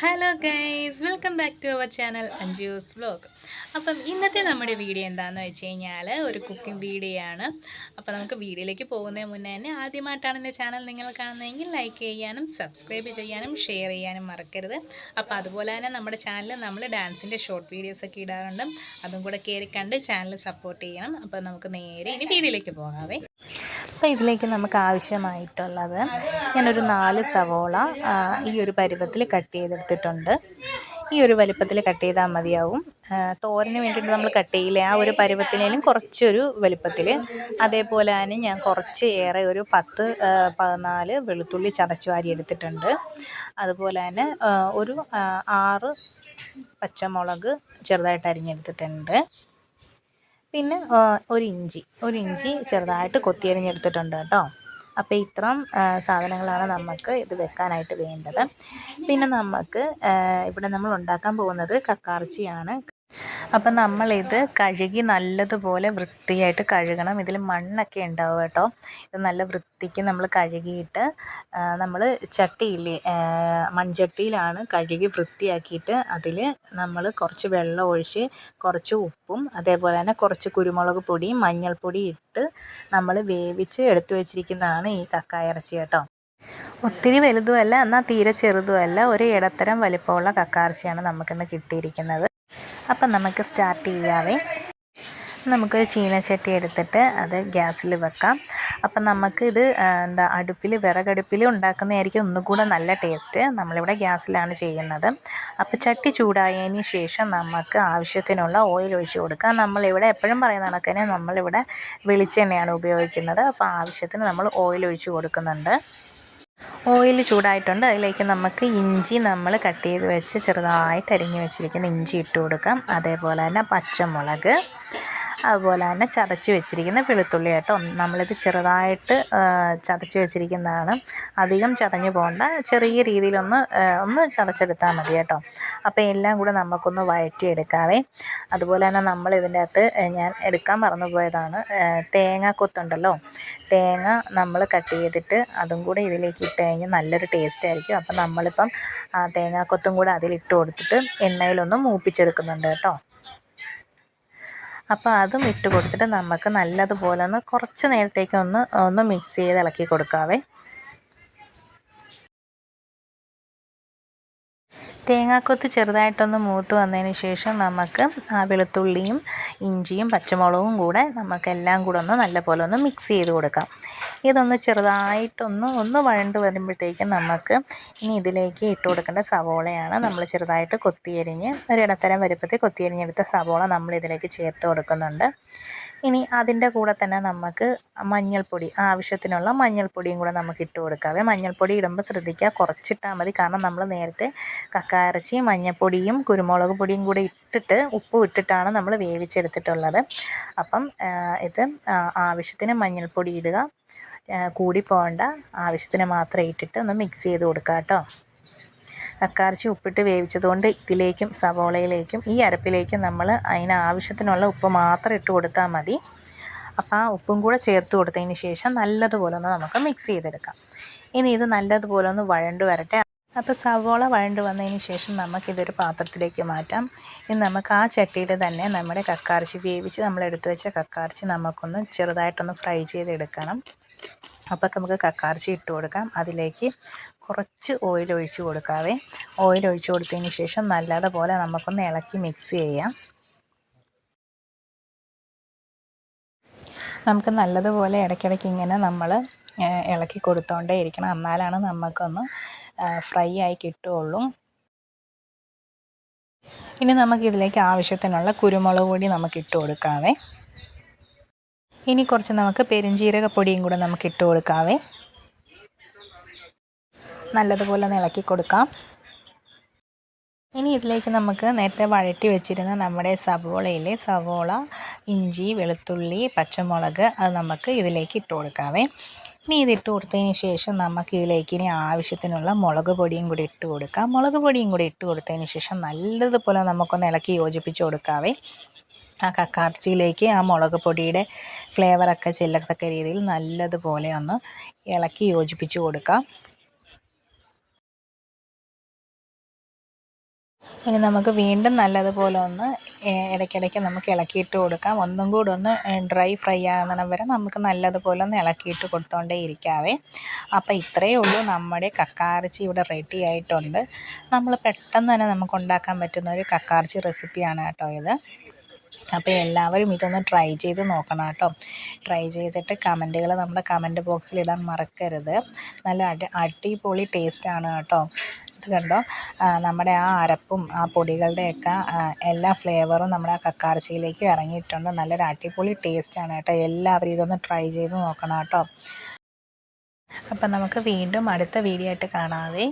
Hello guys, welcome back to our channel Anju's vlog. അപ്പം ഇന്നത്തെ നമ്മുടെ വീഡിയോ എന്താണെന്ന് വെച്ച് കഴിഞ്ഞാൽ ഒരു കുക്കിംഗ് വീഡിയോ ആണ്. അപ്പോൾ നമുക്ക് വീഡിയോയിലേക്ക് പോകുന്നതിന് മുന്നേ തന്നെ ആദ്യമായിട്ടാണ് എൻ്റെ ചാനൽ നിങ്ങൾ കാണുന്നതെങ്കിൽ ലൈക്ക് ചെയ്യാനും സബ്സ്ക്രൈബ് ചെയ്യാനും ഷെയർ ചെയ്യാനും മറക്കരുത്. അപ്പോൾ അതുപോലെ തന്നെ നമ്മുടെ ചാനലിൽ നമ്മൾ ഡാൻസിൻ്റെ ഷോർട്ട് വീഡിയോസൊക്കെ ഇടാറുണ്ട്. അതും കൂടെ കയറി കണ്ട് ചാനൽ സപ്പോർട്ട് ചെയ്യണം. അപ്പോൾ നമുക്ക് നേരെ ഇനി വീഡിയോയിലേക്ക് പോകാവേ. അപ്പോൾ ഇതിലേക്ക് നമുക്ക് ആവശ്യമായിട്ടുള്ളത് ഞാനൊരു 4 സവോള ഈ ഒരു പരുവത്തിൽ കട്ട് ചെയ്തെടുത്തിട്ടുണ്ട്. ഈ ഒരു വലിപ്പത്തിൽ കട്ട് ചെയ്താൽ മതിയാവും. തോരന് വേണ്ടിയിട്ട് നമ്മൾ കട്ട് ചെയ്യില്ല, ആ ഒരു പരുവത്തിനേലും കുറച്ചൊരു വലിപ്പത്തിൽ. അതേപോലെ തന്നെ ഞാൻ കുറച്ച് ഏറെ ഒരു 10-14 വെളുത്തുള്ളി ചതച്ച് വാരി എടുത്തിട്ടുണ്ട്. അതുപോലെ തന്നെ ഒരു 6 പച്ചമുളക് ചെറുതായിട്ട് അരിഞ്ഞെടുത്തിട്ടുണ്ട്. പിന്നെ ഒരു ഇഞ്ചി ചെറുതായിട്ട് കൊത്തിയരിഞ്ഞെടുത്തിട്ടുണ്ട് കേട്ടോ. അപ്പോൾ ഇത്രയും സാധനങ്ങളാണ് നമുക്ക് ഇത് വെക്കാനായിട്ട് വേണ്ടത്. പിന്നെ നമുക്ക് ഇവിടെ നമ്മൾ ഉണ്ടാക്കാൻ പോകുന്നത് കക്കാർച്ചിയാണ്. അപ്പം നമ്മളിത് കഴുകി നല്ലതുപോലെ വൃത്തിയായിട്ട് കഴുകണം. ഇതിൽ മണ്ണൊക്കെ ഉണ്ടാവും കേട്ടോ. ഇത് നല്ല വൃത്തിക്ക് നമ്മൾ കഴുകിയിട്ട് നമ്മൾ ചട്ടിയില്ലേ, മൺചട്ടിയിലാണ് കഴുകി വൃത്തിയാക്കിയിട്ട് അതിൽ നമ്മൾ കുറച്ച് വെള്ളം ഒഴിച്ച് കുറച്ച് ഉപ്പും അതേപോലെ തന്നെ കുറച്ച് കുരുമുളക് പൊടിയും മഞ്ഞൾപ്പൊടി ഇട്ട് നമ്മൾ വേവിച്ച് എടുത്തു വെച്ചിരിക്കുന്നതാണ് ഈ കക്ക ഇറച്ചി കേട്ടോ. ഒത്തിരി വലുതുമല്ല എന്നാൽ തീരെ ചെറുതുമല്ല, ഒരു ഇടത്തരം വലിപ്പമുള്ള കക്ക നമുക്കിന്ന് കിട്ടിയിരിക്കുന്നത്. അപ്പം നമുക്ക് സ്റ്റാർട്ട് ചെയ്യാവേ. നമുക്കൊരു ചീനച്ചട്ടി എടുത്തിട്ട് അത് ഗ്യാസിൽ വെക്കാം. അപ്പം നമുക്കിത് വിറകടുപ്പിൽ ഉണ്ടാക്കുന്നതായിരിക്കും ഒന്നുകൂടെ നല്ല ടേസ്റ്റ്. നമ്മളിവിടെ ഗ്യാസിലാണ് ചെയ്യുന്നത്. അപ്പോൾ ചട്ടി ചൂടായതിന് ശേഷം നമുക്ക് ആവശ്യത്തിനുള്ള ഓയിൽ ഒഴിച്ച് കൊടുക്കാം. നമ്മളിവിടെ എപ്പോഴും പറയുന്ന കണക്കിന് നമ്മളിവിടെ വെളിച്ചെണ്ണയാണ് ഉപയോഗിക്കുന്നത്. അപ്പോൾ ആവശ്യത്തിന് നമ്മൾ ഓയിൽ ഒഴിച്ച് കൊടുക്കുന്നുണ്ട്. ഓയിൽ ചൂടായിട്ടുണ്ട്. അതിലേക്ക് നമുക്ക് ഇഞ്ചി നമ്മൾ കട്ട് ചെയ്ത് വെച്ച് ചെറുതായിട്ട് അരിഞ്ഞ് വെച്ചിരിക്കുന്ന ഇഞ്ചി ഇട്ട് കൊടുക്കാം. അതേപോലെ തന്നെ പച്ചമുളക്, അതുപോലെ തന്നെ ചതച്ച് വെച്ചിരിക്കുന്ന വെളുത്തുള്ളി കേട്ടോ. നമ്മളിത് ചെറുതായിട്ട് ചതച്ച് വെച്ചിരിക്കുന്നതാണ്. അധികം ചതഞ്ഞ് പോകണ്ട, ചെറിയ രീതിയിലൊന്ന് ചതച്ചെടുത്താൽ മതി കേട്ടോ. അപ്പോൾ എല്ലാം കൂടെ നമുക്കൊന്ന് വഴറ്റിയെടുക്കാവേ. അതുപോലെ തന്നെ നമ്മൾ ഇതിൻ്റെ അകത്ത് ഞാൻ എടുക്കാൻ മറന്നുപോയതാണ്, തേങ്ങാക്കൊത്തുണ്ടല്ലോ. തേങ്ങ നമ്മൾ കട്ട് ചെയ്തിട്ട് അതും കൂടെ ഇതിലേക്ക് ഇട്ട് കഴിഞ്ഞാൽ നല്ലൊരു ടേസ്റ്റ് ആയിരിക്കും. അപ്പം നമ്മളിപ്പം തേങ്ങാക്കൊത്തും കൂടെ അതിലിട്ട് കൊടുത്തിട്ട് എണ്ണയിലൊന്ന് മൂപ്പിച്ചെടുക്കുന്നുണ്ട് കേട്ടോ. അപ്പോൾ അതും ഇട്ട് കൊടുത്തിട്ട് നമുക്ക് നല്ലതുപോലെ കുറച്ച് നേരത്തേക്ക് ഒന്ന് മിക്സ് ചെയ്ത് ഇളക്കി കൊടുക്കാവേ. തേങ്ങാക്കൊത്ത് ചെറുതായിട്ടൊന്ന് മൂത്ത് വന്നതിന് ശേഷം നമുക്ക് വെളുത്തുള്ളിയും ഇഞ്ചിയും പച്ചമുളകും കൂടെ നമുക്കെല്ലാം കൂടെ നല്ലപോലെ ഒന്ന് മിക്സ് ചെയ്ത് കൊടുക്കാം. ഇതൊന്ന് ചെറുതായിട്ടൊന്ന് വഴണ്ട് വരുമ്പോഴത്തേക്കും നമുക്ക് ഇനി ഇതിലേക്ക് ഇട്ട് കൊടുക്കേണ്ട സവോളയാണ്. നമ്മൾ ചെറുതായിട്ട് കൊത്തിയരിഞ്ഞ് ഒരു ഇടത്തരം വലുപ്പത്തിൽ കൊത്തിയരിഞ്ഞെടുത്ത സവോള നമ്മളിതിലേക്ക് ചേർത്ത് കൊടുക്കുന്നുണ്ട്. ഇനി അതിൻ്റെ കൂടെ തന്നെ നമുക്ക് മഞ്ഞൾപ്പൊടി, ആവശ്യത്തിനുള്ള മഞ്ഞൾപ്പൊടിയും കൂടെ നമുക്ക് ഇട്ട് കൊടുക്കാവേ. മഞ്ഞൾപ്പൊടി ഇടുമ്പോൾ ശ്രദ്ധിക്കുക, കുറച്ചിട്ടാൽ മതി. കാരണം നമ്മൾ നേരത്തെ കക്ക ഇറച്ചി മഞ്ഞൾപ്പൊടിയും കുരുമുളക് പൊടിയും കൂടി ഇട്ടിട്ട് ഉപ്പും ഇട്ടിട്ടാണ് നമ്മൾ വേവിച്ചെടുത്തിട്ടുള്ളത്. അപ്പം ഇത് ആവശ്യത്തിന് മഞ്ഞൾപ്പൊടി ഇടുക, കൂടി പോകണ്ട, ആവശ്യത്തിന് മാത്രം ഇട്ടിട്ട് ഒന്ന് മിക്സ് ചെയ്ത് കൊടുക്കുക കേട്ടോ. കക്കാർച്ചി ഉപ്പിട്ട് വേവിച്ചതുകൊണ്ട് ഇതിലേക്കും സവോളയിലേക്കും ഈ അരപ്പിലേക്കും നമ്മൾ അതിന് ആവശ്യത്തിനുള്ള ഉപ്പ് മാത്രം ഇട്ട് കൊടുത്താൽ മതി. അപ്പോൾ ആ ഉപ്പും കൂടെ ചേർത്ത് കൊടുത്തതിന് ശേഷം നല്ലതുപോലെ നമുക്ക് മിക്സ് ചെയ്തെടുക്കാം. ഇനി ഇത് നല്ലതുപോലെ വഴണ്ട് വരട്ടെ. അപ്പോൾ സവോള വഴണ്ട് വന്നതിന് ശേഷം നമുക്കിതൊരു പാത്രത്തിലേക്ക് മാറ്റാം. ഇനി നമുക്ക് ആ ചട്ടിയിൽ തന്നെ നമ്മുടെ കക്കാർച്ചി വേവിച്ച് നമ്മൾ എടുത്തു വെച്ച കക്കാർച്ചി നമുക്കൊന്ന് ചെറുതായിട്ടൊന്ന് ഫ്രൈ ചെയ്തെടുക്കണം. അപ്പോൾ നമുക്ക് കക്കാർച്ചി ഇട്ട് കൊടുക്കാം. അതിലേക്ക് കുറച്ച് ഓയിൽ ഒഴിച്ച് കൊടുക്കാവേ. ഓയിൽ ഒഴിച്ച് കൊടുത്തതിന് ശേഷം നല്ലതുപോലെ നമുക്കൊന്ന് ഇളക്കി മിക്സ് ചെയ്യാം. നമുക്ക് നല്ലതുപോലെ ഇടയ്ക്കിടയ്ക്ക് ഇങ്ങനെ നമ്മൾ ഇളക്കി കൊടുത്തോണ്ടേ ഇരിക്കണം, എന്നാലാണ് നമുക്കൊന്ന് ഫ്രൈ ആയി കിട്ടുകയുള്ളൂ. ഇനി നമുക്കിതിലേക്ക് ആവശ്യത്തിനുള്ള കുരുമുളക് പൊടി നമുക്ക് ഇട്ട് കൊടുക്കാവേ. ഇനി കുറച്ച് നമുക്ക് പെരുംജീരകപ്പൊടിയും കൂടെ നമുക്ക് ഇട്ട് കൊടുക്കാവേ. നല്ലതുപോലെ ഒന്ന് ഇളക്കി കൊടുക്കാം. ഇനി ഇതിലേക്ക് നമുക്ക് നേരത്തെ വഴറ്റി വെച്ചിരുന്ന നമ്മുടെ സവോള, ഇഞ്ചി, വെളുത്തുള്ളി, പച്ചമുളക് അത് നമുക്ക് ഇതിലേക്ക് ഇട്ട് കൊടുക്കാവേ. ഇനി ഇതിട്ട് കൊടുത്തതിന് ശേഷം നമുക്ക് ഇതിലേക്ക് ഇനി ആവശ്യത്തിനുള്ള മുളക് പൊടിയും കൂടി ഇട്ട് കൊടുക്കാം. മുളക് പൊടിയും കൂടി ഇട്ട് കൊടുത്തതിന് ശേഷം നല്ലതുപോലെ നമുക്കൊന്ന് ഇളക്കി യോജിപ്പിച്ച് കൊടുക്കാവേ. ആ കക്കാർച്ചിയിലേക്ക് ആ മുളക് പൊടിയുടെ ഫ്ലേവറൊക്കെ ചെല്ലത്തക്ക രീതിയിൽ നല്ലതുപോലെ ഒന്ന് ഇളക്കി യോജിപ്പിച്ച് കൊടുക്കാം. ഇനി നമുക്ക് വീണ്ടും നല്ലതുപോലെ ഒന്ന് ഇടയ്ക്കിടയ്ക്ക് നമുക്ക് ഇളക്കിയിട്ട് കൊടുക്കാം. ഒന്നും കൂടെ ഒന്ന് ഡ്രൈ ഫ്രൈ ആകുന്നിടം വരെ നമുക്ക് നല്ലതുപോലെ ഒന്ന് ഇളക്കിയിട്ട് കൊടുത്തുകൊണ്ടേ ഇരിക്കാവേ. അപ്പോൾ ഇത്രയേ ഉള്ളൂ, നമ്മുടെ കക്കായിറച്ചി ഇവിടെ റെഡി ആയിട്ടുണ്ട്. നമ്മൾ പെട്ടെന്ന് തന്നെ നമുക്ക് ഉണ്ടാക്കാൻ പറ്റുന്ന ഒരു കക്കായിറച്ചി റെസിപ്പിയാണ് കേട്ടോ ഇത്. അപ്പോൾ എല്ലാവരും ഇതൊന്ന് ട്രൈ ചെയ്ത് നോക്കണം കേട്ടോ. ട്രൈ ചെയ്തിട്ട് കമൻറ്റുകൾ നമ്മുടെ കമൻറ്റ് ബോക്സിൽ ഇടാൻ മറക്കരുത്. നല്ല അടിപൊളി ടേസ്റ്റാണ് കേട്ടോ. ഇത് കണ്ടോ, നമ്മുടെ ആ അരപ്പും ആ പൊടികളുടെയൊക്കെ എല്ലാ ഫ്ലേവറും നമ്മുടെ ആ കക്കായിറച്ചിയിലേക്ക് ഇറങ്ങിയിട്ടുണ്ട്. നല്ലൊരു അടിപൊളി ടേസ്റ്റാണ് കേട്ടോ. എല്ലാവരും ഇതൊന്ന് ട്രൈ ചെയ്ത് നോക്കണം കേട്ടോ. അപ്പം നമുക്ക് വീണ്ടും അടുത്ത വീഡിയോ ആയിട്ട് കാണാവേ.